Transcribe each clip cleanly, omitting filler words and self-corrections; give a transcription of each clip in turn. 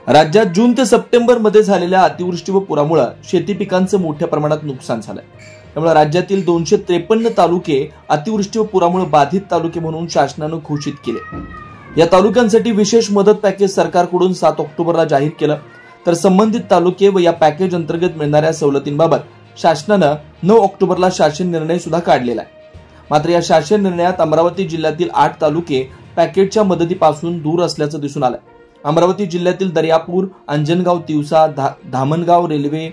राज्यात जून ते सप्टेंबर मध्ये झालेल्या अतिवृष्टी व पुरामुळे शेती पिकांचं मोठ्या प्रमाणात नुकसान झालंय। त्यामुळे राज्यातील 253 तालुके अतिवृष्टी व पुरामुळे बाधित तालुके म्हणून शासनाने घोषित केले। या तालुक्यांसाठी विशेष मदत पॅकेज सरकारकडून 7 ऑक्टोबरला जाहीर केलं। तर संबंधित तालुके व या पॅकेज अंतर्गत मिळणाऱ्या सवलतींबाबत शासनाने 9 ऑक्टोबरला शासन निर्णय सुद्धा काढलेला आहे। मात्र या शासन निर्णयात अमरावती जिल्ह्यातील 8 तालुके पॅकेजच्या मदतीपासून दूर असल्याचं दिसून आलं। अमरावती जिल्ह्यातील दर्यापूर, अंजनगाव, तिवसा, धामणगाव रेल्वे,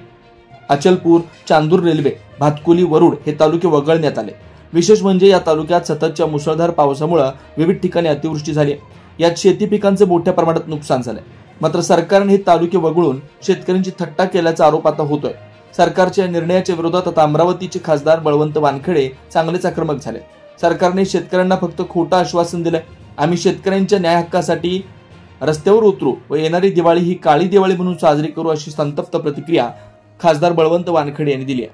अचलपूर, चांदूर रेल्वे, भातकुली, वरुड हे तालुके वगळण्यात आले। विशेष म्हणजे या तालुक्यात सततच्या मुसळधार पावसामुळे विविध ठिकाणी अतिवृष्टी झाली। यात शेती पिकांचे मोठ्या प्रमाणात नुकसान झाले। मात्र सरकारने हे तालुके वगळून शेतकऱ्यांची थट्टा केल्याचा आरोप आता होतोय। सरकारच्या निर्णयाच्या विरोधात आता अमरावतीचे खासदार बळवंत वानखेडे चांगलेच आक्रमक झाले। सरकारने शेतकऱ्यांना फक्त खोटं आश्वासन दिलंय। आम्ही शेतकऱ्यांच्या न्याय हक्कासाठी रस्त्यावर उतरू व येणारी दिवाळी ही काळी दिवाळी म्हणून साजरी करू, अशी संतप्त प्रतिक्रिया खासदार बळवंत वानखेडे यांनी दिली आहे।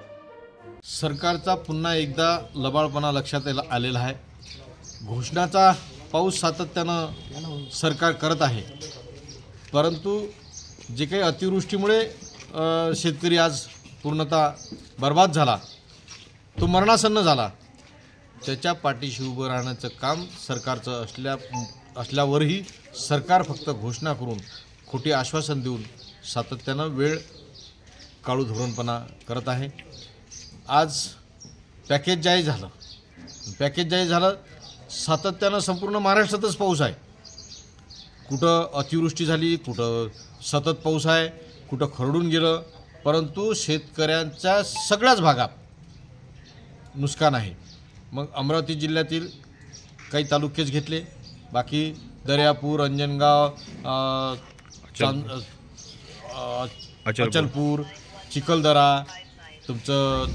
सरकारचा पुन्हा एकदा लबाडपणा लक्षात आलेला आहे। घोषणाचा पाऊस सातत्यानं सरकार करत आहे, परंतु जे काही अतिवृष्टीमुळे शेतकरी आज पूर्णतः बर्बाद झाला, तो मरणासन्न झाला, त्याच्या पाठीशी उभं राहण्याचं काम सरकारचं असल्यावरही सरकार फक्त घोषणा करून खोटी आश्वासन देऊन सातत्यानं वेळ काळू धोरणपणा करत आहे। आज पॅकेज जाहीर झालं, सातत्यानं संपूर्ण महाराष्ट्रातच पाऊस आहे। कुठं अतिवृष्टी झाली, कुठं सतत पाऊस आहे, कुठं खरडून गेलं, परंतु शेतकऱ्यांच्या सगळ्याच भागात नुकसान आहे। मग अमरावती जिल्ह्यातील काही तालुकेच घेतले, बाकी दर्यापूर, अंजनगाव, अचलपूर, चिखलदरा, तुमचं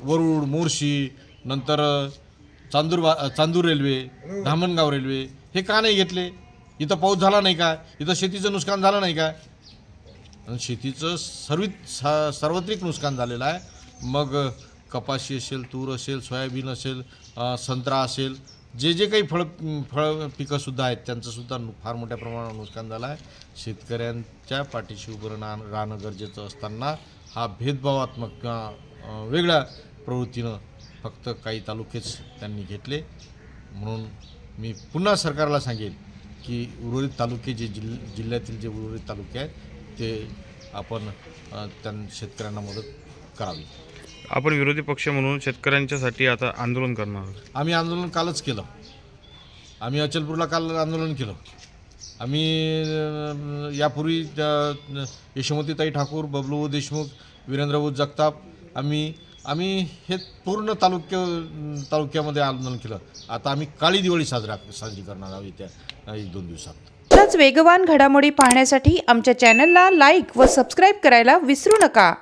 वरुड, मोर्शी, नंतर चांदूर रेल्वे, धामणगाव रेल्वे हे का नाही घेतले? इथं पाऊस झाला नाही का? इथं शेतीचं नुकसान झालं नाही का? शेतीचं सार्वत्रिक नुकसान झालेलं आहे। मग कपाशी असेल, तूर असेल, सोयाबीन असेल, संत्रा असेल, जे काही फळ पिकंसुद्धा आहेत त्यांचंसुद्धा फार मोठ्या प्रमाणात नुकसान झालं आहे। शेतकऱ्यांच्या पाठीशी उभं राहणं गरजेचं असताना हा भेदभावात्मक वेगळ्या प्रवृत्तीनं फक्त काही तालुकेच त्यांनी घेतले। म्हणून मी पुन्हा सरकारला सांगेन की उर्वरित तालुके जिल्ह्यातील जे उर्वरित तालुके आहेत ते आपण शेतकऱ्यांना मदत करावी। आपण विरोधी पक्ष म्हणून शेतकऱ्यांच्यासाठी आता आंदोलन करणार आहोत। आम्ही आंदोलन कालच केलं। आम्ही अचलपूरला काल आंदोलन केलं। आम्ही यापूर्वी यशोमतीताई ठाकूर, बबलू देशमुख, वीरेंद्र जगताप आम्ही हे पूर्ण तालुक्यामध्ये आंदोलन केलं। आता आम्ही काळी दिवाळी साजरी करणार आहोत येत्या 1-2 दिवसात। वेगवान घडामोडी पाहण्यासाठी आमच्या चॅनलला लाईक व सबस्क्राईब करायला विसरू नका।